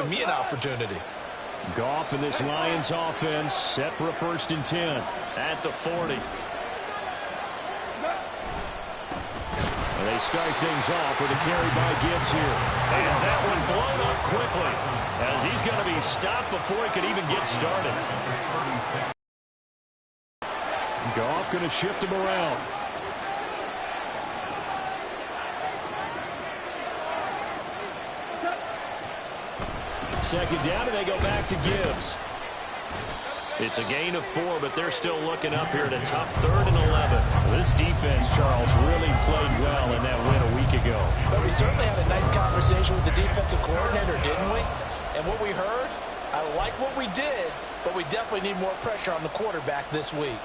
giving me an opportunity. Goff and this Lions offense set for a 1st and 10 at the 40. They start things off with a carry by Gibbs here. And that one blown up quickly as he's going to be stopped before he could even get started. Goff going to shift him around. Second down, and they go back to Gibbs. It's a gain of 4, but they're still looking up here at a tough 3rd and 11. This defense, Charles, really played well in that win a week ago. But we certainly had a nice conversation with the defensive coordinator, didn't we? And what we heard, I like what we did, but we definitely need more pressure on the quarterback this week.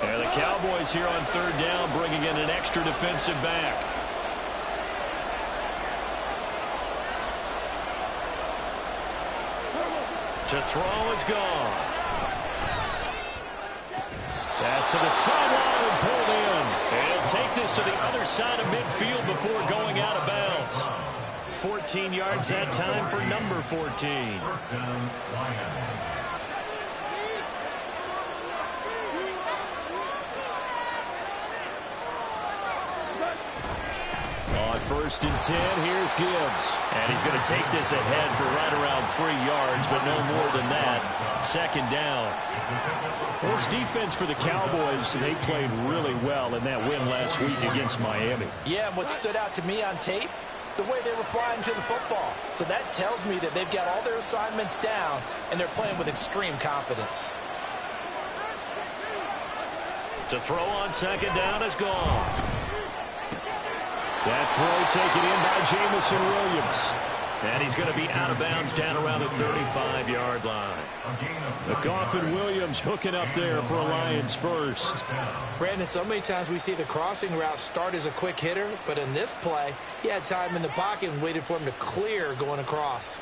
And the Cowboys here on 3rd down, bringing in an extra defensive back. To throw is gone. Pass to the sideline and pulled in. And he'll take this to the other side of midfield before going out of bounds. 14 yards that time for number 14. On 1st and 10, here's Gibbs. And he's going to take this ahead for right around 3 yards, but no more than that. 2nd down. Well, this defense for the Cowboys, they played really well in that win last week against Miami. Yeah, and what stood out to me on tape, the way they were flying to the football. So that tells me that they've got all their assignments down, and they're playing with extreme confidence. To throw on 2nd down is gone. That throw taken in by Jamison Williams. And he's going to be out of bounds down around the 35-yard line. Goff and Williams hooking up there for a Lions first. Brandon, so many times we see the crossing route start as a quick hitter, but in this play, he had time in the pocket and waited for him to clear going across.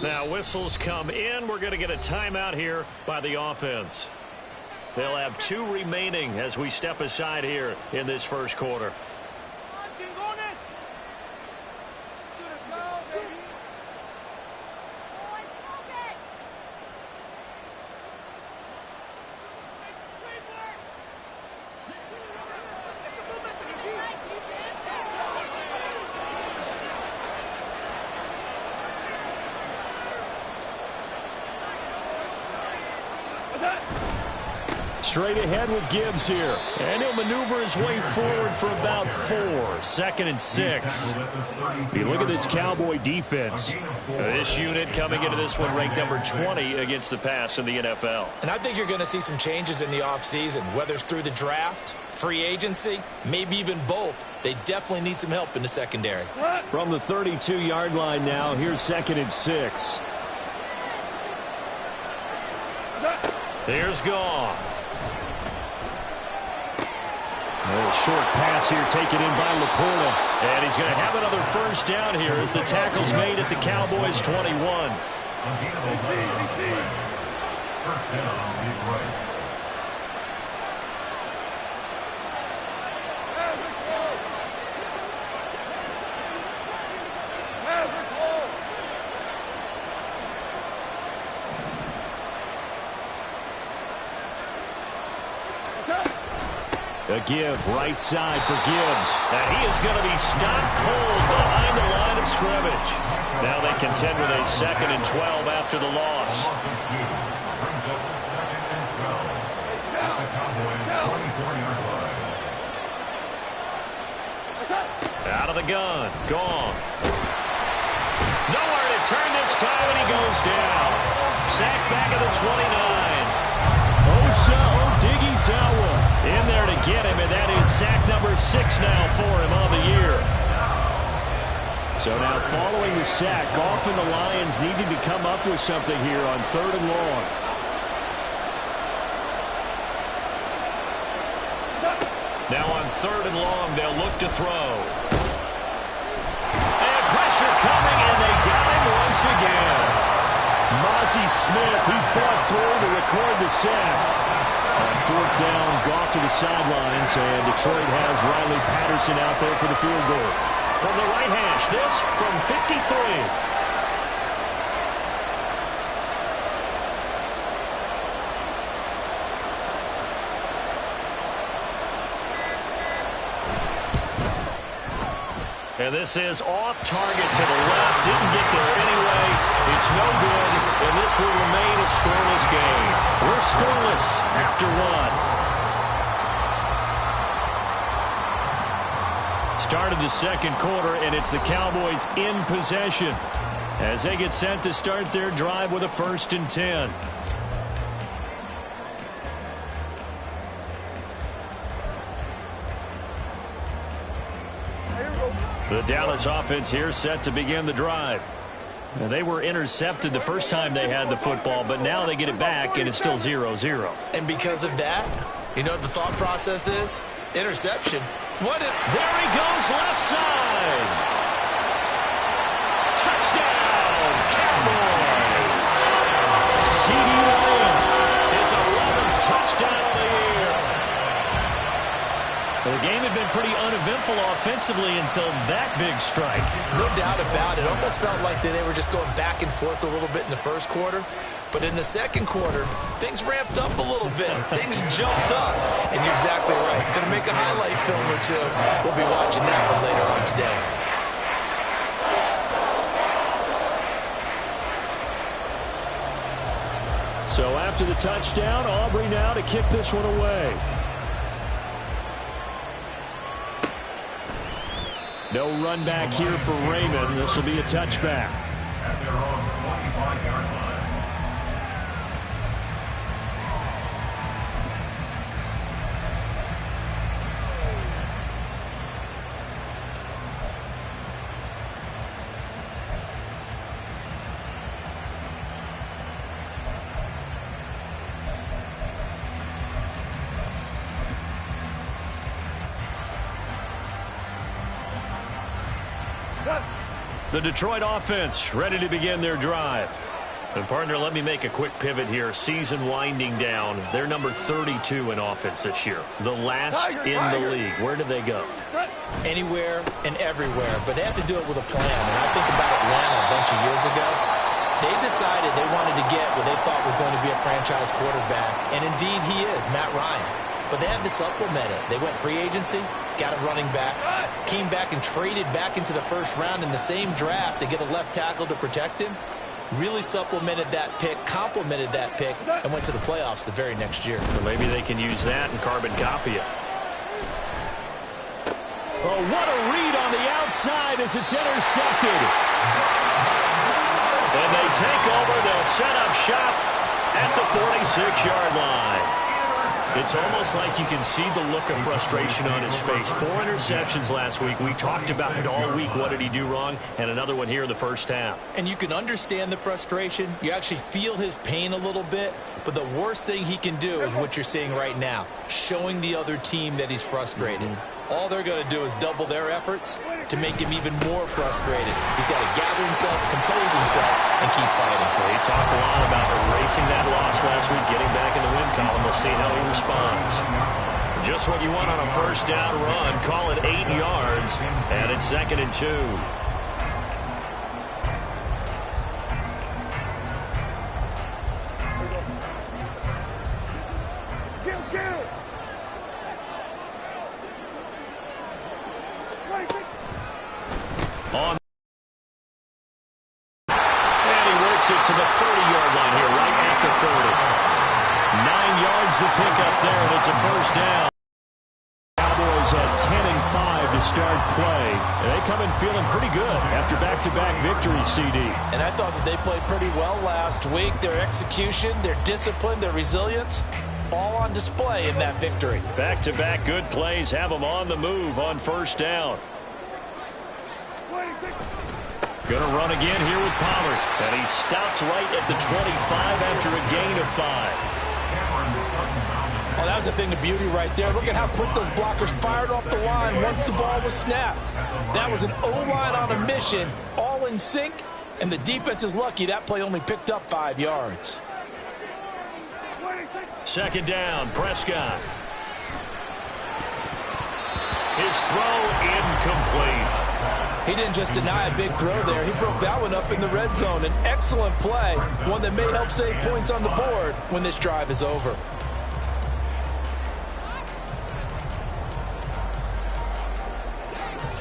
Now whistles come in. We're going to get a timeout here by the offense. They'll have 2 remaining as we step aside here in this 1st quarter. Straight ahead with Gibbs here. And he'll maneuver his way forward for about 4. 2nd and 6. If you look at this Cowboy defense. This unit coming into this one ranked number 20 against the pass in the NFL. And I think you're going to see some changes in the offseason, whether it's through the draft, free agency, maybe even both. They definitely need some help in the secondary. From the 32-yard line now, here's 2nd and 6. Here's Goff. A short pass here taken in by LaPorta. And he's going to have another 1st down here as the tackle's made at the Cowboys' 21. First down, Detroit. A give right side for Gibbs. And he is going to be stopped cold behind the line of scrimmage. Now they contend with a 2nd and 12 after the loss. Out of the gun. Gone. Nowhere to turn this time, and he goes down. Sacked back at the 29. Odighizuwa in there to get him, and that is sack number 6 now for him on the year. So now following the sack, Goff and the Lions needing to come up with something here on 3rd and long. Now on 3rd and long, they'll look to throw. And pressure Macy Smith, he fought through to record the sack. On fourth down, Goff to the sidelines, and Detroit has Riley Patterson out there for the field goal. From the right hash, this from 53. And this is off target to the left. Didn't get there anyway. It's no good, and this will remain a scoreless game. We're scoreless after one. Started the second quarter, and it's the Cowboys in possession as they get set to start their drive with a 1st and 10. The Dallas offense here set to begin the drive. Now, they were intercepted the first time they had the football, but now they get it back, and it's still 0-0. And because of that, you know what the thought process is? Interception. There he goes, left side. Touchdown, Cowboys. CeeDee Lamb, his 11th touchdown of the year. The game had been pretty uneventful offensively until that big strike. No doubt about it. It almost felt like they were just going back and forth a little bit in the first quarter. But in the second quarter, things ramped up a little bit. Things jumped up. And you're exactly right. Going to make a highlight film or two. We'll be watching that one later on today. So after the touchdown, Aubrey now to kick this one away. No run back here for Raymond. This will be a touchback. At their own 25-yard line. The Detroit offense ready to begin their drive. And, partner, let me make a quick pivot here. Season winding down. They're number 32 in offense this year. The last in the league. Where do they go? Anywhere and everywhere. But they have to do it with a plan. And I think about Atlanta a bunch of years ago. They decided they wanted to get what they thought was going to be a franchise quarterback. And, indeed, he is, Matt Ryan. But they had to supplement it. They went free agency, got a running back, came back and traded back into the first round in the same draft to get a left tackle to protect him. Really supplemented that pick, complemented that pick, and went to the playoffs the very next year. Or maybe they can use that and carbon copy it. Oh, what a read on the outside as it's intercepted. And they take over. They'll set up shop at the 46-yard line. It's almost like you can see the look of frustration on his face. 4 interceptions last week. We talked about it all week. What did he do wrong? And another one here in the first half. And you can understand the frustration. You actually feel his pain a little bit. But the worst thing he can do is what you're seeing right now, showing the other team that he's frustrated. All they're going to do is double their efforts to make him even more frustrated. He's got to gather himself, compose himself, and keep fighting. Well, he talked a lot about erasing that loss last week, getting back in the win column. We'll see how he responds. Just what you want on a first down run. Call it 8 yards, and it's 2nd and 2. On. And he works it to the 30-yard line here, right at the 30. 9 yards to pick up there, and it's a first down. Cowboys at 10-5 to start play. And they come in feeling pretty good after back-to-back victories, CD. And I thought that they played pretty well last week. Their execution, their discipline, their resilience, all on display in that victory. Back-to-back good plays have them on the move on first down. Going to run again here with Pollard. And he's stopped right at the 25 after a gain of 5. Oh, that was a thing of beauty right there. Look at how quick those blockers fired off the line once the ball was snapped. That was an O-line on a mission, all in sync, And the defense is lucky that play only picked up 5 yards. Second down, Prescott. His throw incomplete. He didn't just deny a big throw there. He broke that one up in the red zone. An excellent play, one that may help save points on the board when this drive is over.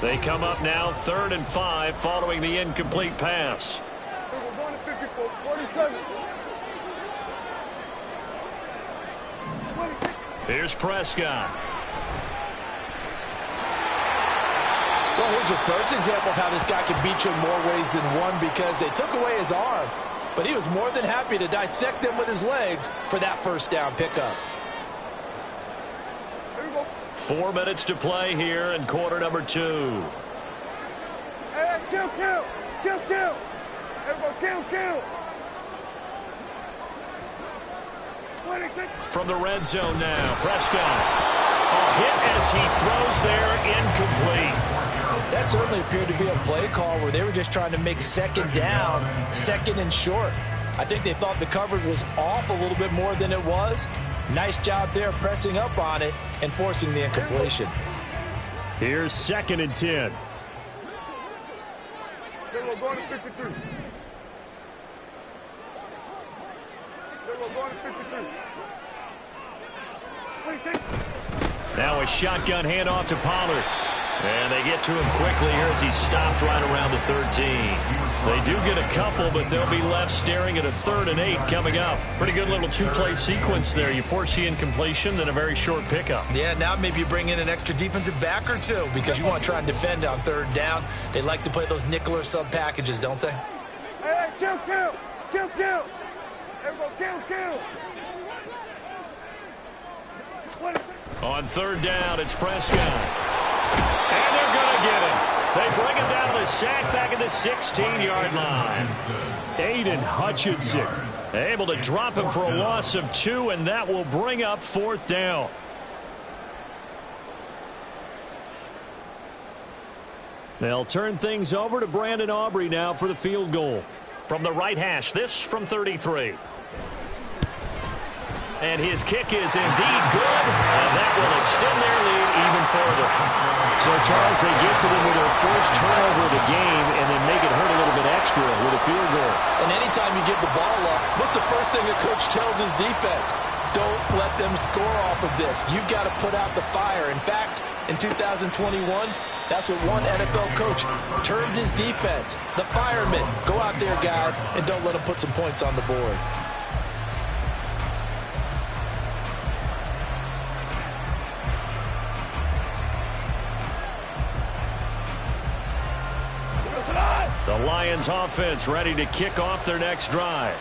They come up now 3rd and 5 following the incomplete pass. Here's Prescott. Well, here's your first example of how this guy can beat you in more ways than one, because they took away his arm, but he was more than happy to dissect them with his legs for that first down pickup. 4 minutes to play here in quarter number 2. Hey, kill. Everybody kill. From the red zone now, Prescott. A hit as he throws there, incomplete. That certainly appeared to be a play call where they were just trying to make second down, second and short. I think they thought the coverage was off a little bit more than it was. Nice job there pressing up on it and forcing the incompletion. Here's 2nd and 10. We're going to 53. We're going to 53. Now a shotgun handoff to Pollard. And they get to him quickly here as he stopped right around the 13. They do get a couple, but they'll be left staring at a 3rd and 8 coming up. Pretty good little 2-play sequence there. You force the incompletion, then a very short pickup. Yeah, now maybe you bring in an extra defensive back or two because you want to try and defend on 3rd down. They like to play those nickel or sub packages, don't they? Hey, kill. Everybody kill. On 3rd down, it's Prescott. And they're going to get him. They bring him down to the sack back at the 16-yard line. Aiden Hutchinson Able to drop him for a loss of 2, and that will bring up 4th down. They'll turn things over to Brandon Aubrey now for the field goal. From the right hash, this from 33. And his kick is indeed good, and that will extend their lead even further. So, Charles, they get to them with their first turnover of the game and then make it hurt a little bit extra with a field goal. And anytime you give the ball up, what's the first thing a coach tells his defense? Don't let them score off of this. You've got to put out the fire. In fact, in 2021, that's what one NFL coach termed his defense. The firemen. Go out there, guys, and don't let them put some points on the board. The Lions offense ready to kick off their next drive.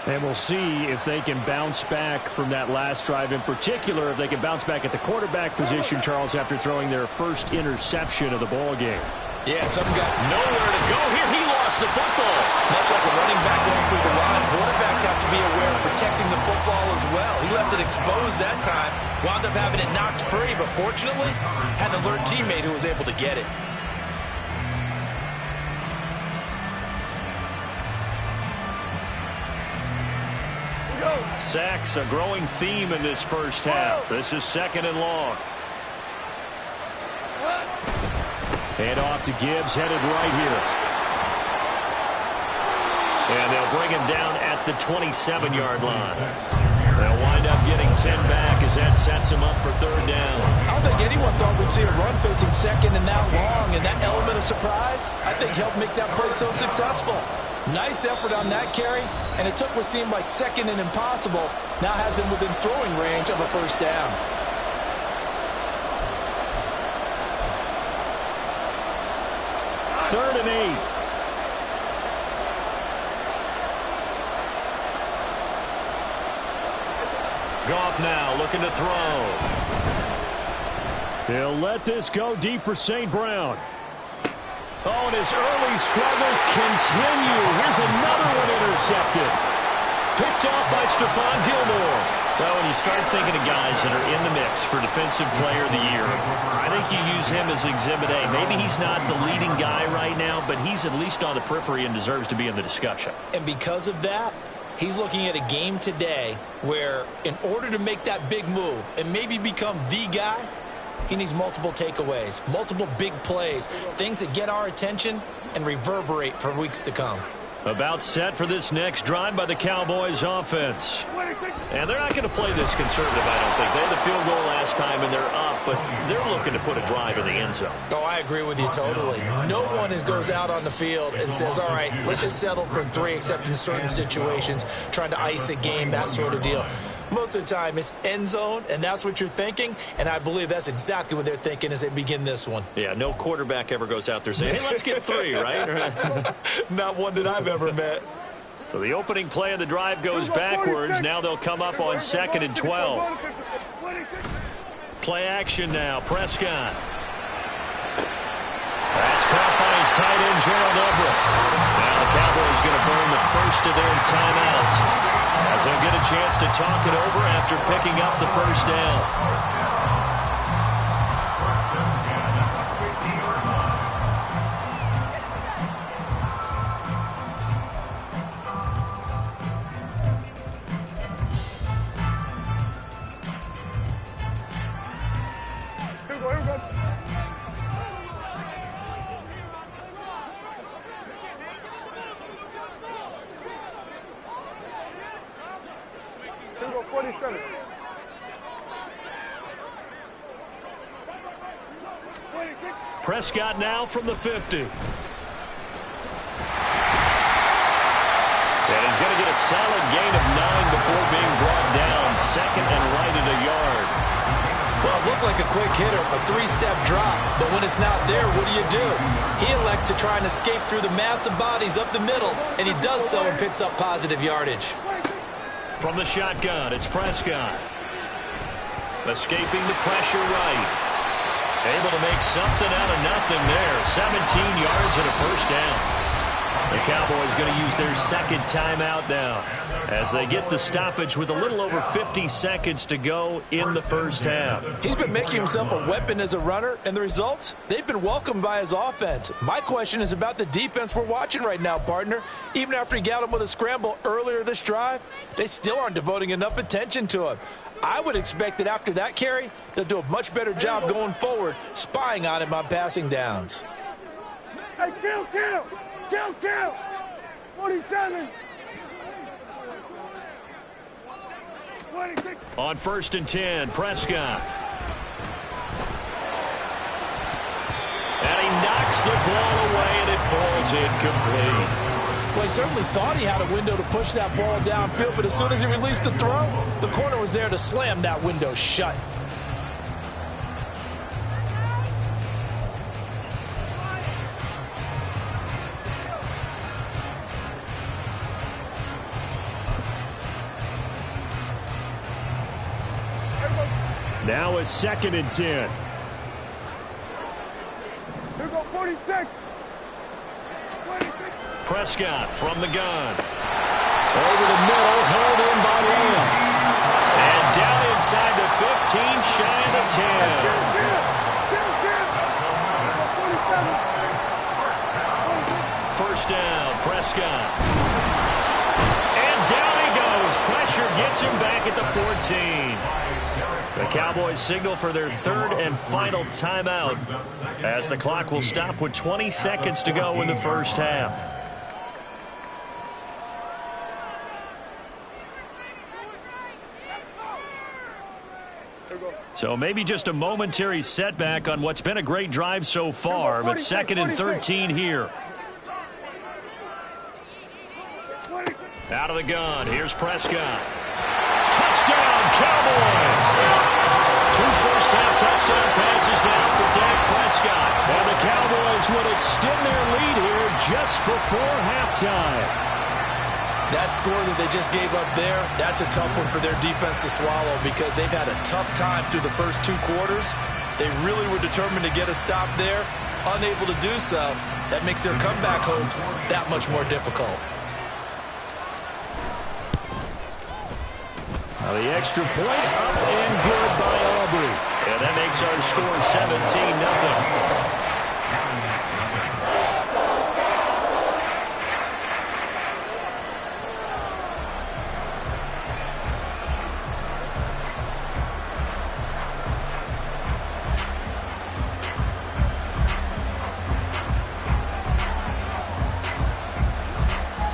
And we'll see if they can bounce back from that last drive. In particular, if they can bounce back at the quarterback position, Charles, after throwing their first interception of the ball game. Yeah, something got Nowhere to go here. He lost the football. much like a running back going through the line. Quarterbacks have to be aware of protecting the football as well. He left it exposed that time, wound up having it knocked free, but fortunately had an alert teammate who was able to get it. Sacks, a growing theme in this first half. This is 2nd and long. Hand off to Gibbs, headed right here. And they'll bring him down at the 27-yard line. They'll wind up getting 10 back as that sets him up for 3rd down. I don't think anyone thought we'd see a run facing 2nd and that long, and that element of surprise, I think, helped make that play so successful. Nice effort on that carry, and it took what seemed like 2nd and impossible, now has him within throwing range of a 1st down. Third and 8. Goff now looking to throw. He'll let this go deep for St. Brown. Oh, and his early struggles continue. Here's another one intercepted. Picked off by Stephon Gilmore. Well, when you start thinking of guys that are in the mix for Defensive Player of the Year, I think you use him as Exhibit A. Maybe he's not the leading guy right now, but he's at least on the periphery and deserves to be in the discussion. And because of that, he's looking at a game today where in order to make that big move and maybe become the guy, he needs multiple takeaways, multiple big plays, things that get our attention and reverberate for weeks to come. About set for this next drive by the Cowboys offense. And they're not going to play this conservative, I don't think. They had the field goal last time, and they're up, but they're looking to put a drive in the end zone. Oh, I agree with you totally. No one goes out on the field and says, all right, let's just settle for 3, except in certain situations, trying to ice a game, that sort of deal. Most of the time, it's end zone, and that's what you're thinking, and I believe that's exactly what they're thinking as they begin this one. Yeah, no quarterback ever goes out there saying, hey, let's get 3, right? Not one that I've ever met. So the opening play of the drive goes backwards. Now they'll come up on 2nd and 12. Play action now. Prescott. That's caught by his tight end, Gerald Everett. Now the Cowboys going to burn the first of their timeouts, as they'll get a chance to talk it over after picking up the first down. Prescott now from the 50. And he's going to get a solid gain of 9 before being brought down. 2nd and right at a yard. Well, it looked like a quick hitter, a 3-step drop. But when it's not there, what do? He elects to try and escape through the massive bodies up the middle, and he does so and picks up positive yardage. From the shotgun, it's Prescott. Escaping the pressure right. Able to make something out of nothing there. 17 yards and a first down. The Cowboys going to use their second timeout now as they get the stoppage with a little over 50 seconds to go in the first half. He's been making himself a weapon as a runner, and the results, they've been welcomed by his offense. My question is about the defense we're watching right now, partner. Even after he got him with a scramble earlier this drive, they still aren't devoting enough attention to him. I would expect that after that carry, they'll do a much better job going forward, spying on him on passing downs. Hey, kill! 47. 26. On 1st and 10, Prescott. And he knocks the ball away, and it falls incomplete. Well, he certainly thought he had a window to push that ball downfield, but as soon as he released the throw, the corner was there to slam that window shut. Now a 2nd and 10. Here go 46. Prescott from the gun. Over the middle, held in by Lamb. And down inside the 15, shy of the 10. First down, Prescott. And down he goes. Pressure gets him back at the 14. The Cowboys signal for their 3rd and final timeout as the clock will stop with 20 seconds to go in the first half. So maybe just a momentary setback on what's been a great drive so far, but 2nd and 13 here. Out of the gun, here's Prescott. Touchdown, Cowboys! 2 first-half touchdown passes now for Dak Prescott. And the Cowboys would extend their lead here just before halftime. That score that they just gave up there, that's a tough one for their defense to swallow because they've had a tough time through the first 2 quarters. They really were determined to get a stop there, unable to do so. That makes their comeback hopes that much more difficult. Now the extra point up and good by Aubrey. And that makes our score 17-0.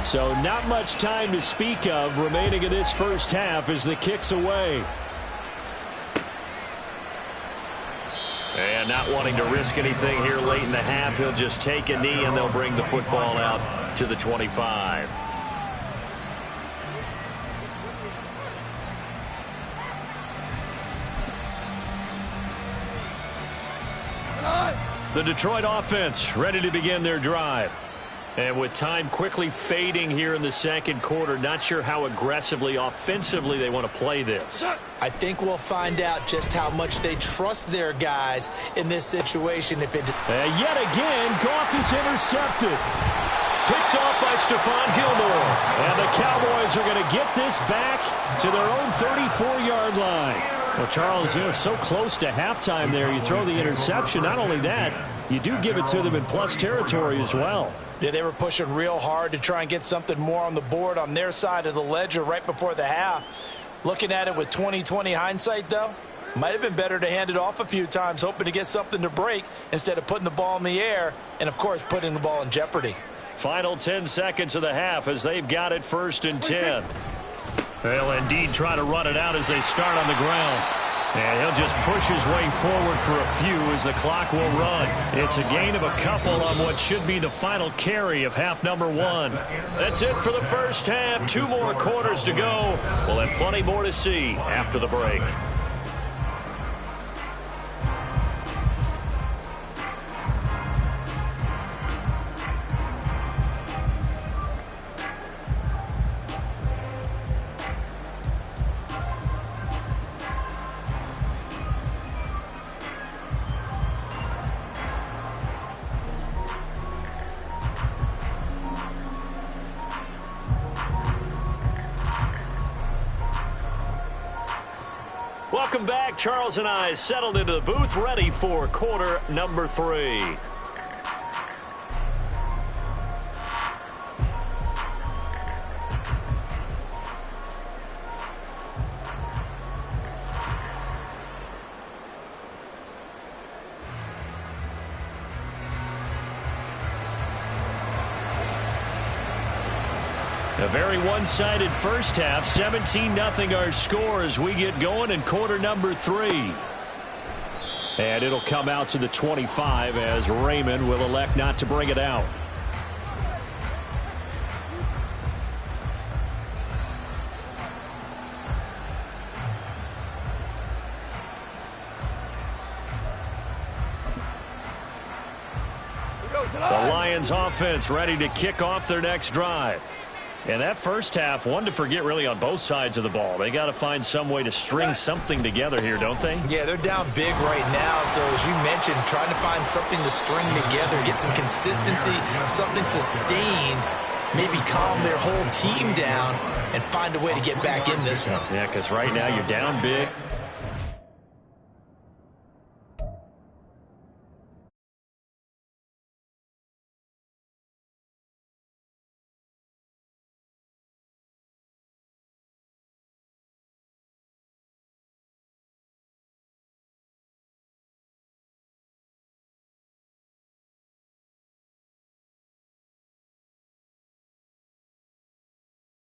So not much time to speak of remaining in this first half as the kick's away. And not wanting to risk anything here late in the half, he'll just take a knee and they'll bring the football out to the 25. The Detroit offense ready to begin their drive. And with time quickly fading here in the second quarter, not sure how aggressively, offensively they want to play this. I think we'll find out just how much they trust their guys in this situation. If it yet again, Goff is intercepted. Picked off by Stephon Gilmore. And the Cowboys are going to get this back to their own 34-yard line. Well, Charles, you know, so close to halftime there, you throw the interception. Not only that, you do give it to them in plus territory as well. Yeah, they were pushing real hard to try and get something more on the board on their side of the ledger right before the half. Looking at it with 20/20 hindsight, though, might have been better to hand it off a few times, hoping to get something to break instead of putting the ball in the air and, of course, putting the ball in jeopardy. Final 10 seconds of the half as they've got it 1st and 10. They'll indeed try to run it out as they start on the ground. And he'll just push his way forward for a few as the clock will run. It's a gain of a couple on what should be the final carry of half number 1. That's it for the first half. 2 more quarters to go. We'll have plenty more to see after the break. Welcome back. Charles and I settled into the booth, ready for quarter number 3. A very one-sided first half, 17-0 our score as we get going in quarter number 3. And it'll come out to the 25 as Raymond will elect not to bring it out. The Lions offense ready to kick off their next drive. And that first half, one to forget really on both sides of the ball. They got to find some way to string something together here, don't they? Yeah, they're down big right now. So as you mentioned, trying to find something to string together, get some consistency, something sustained, maybe calm their whole team down and find a way to get back in this one. Yeah, because right now you're down big.